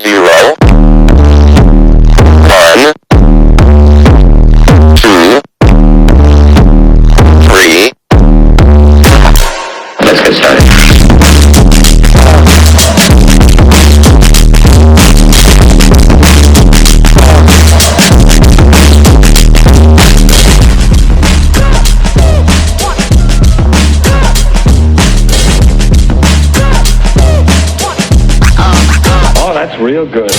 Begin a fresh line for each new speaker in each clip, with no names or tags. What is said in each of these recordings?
0, 1, 2, 3. Let's get started.
That's real good.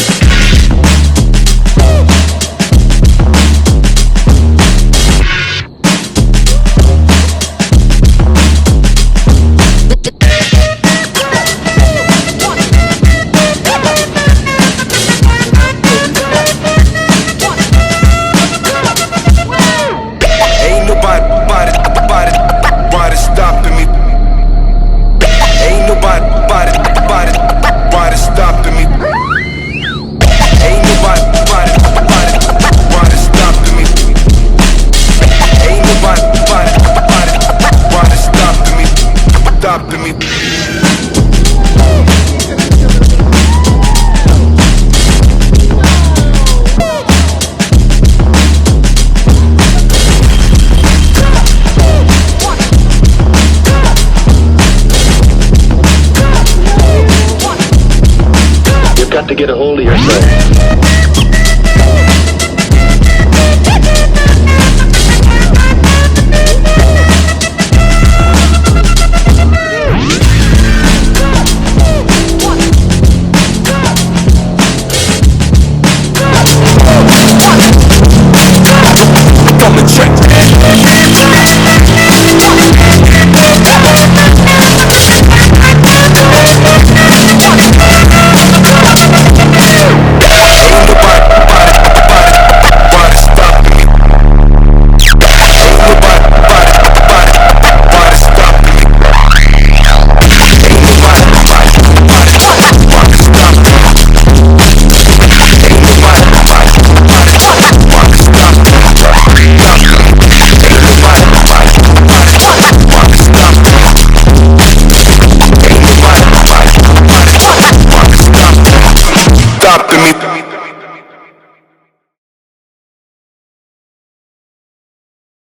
Ain't nobody stopping me. Ain't nobody stopping me. Ain't nobody stopping me. Ain't nobody stopping me.
You've got to get a hold of yourself.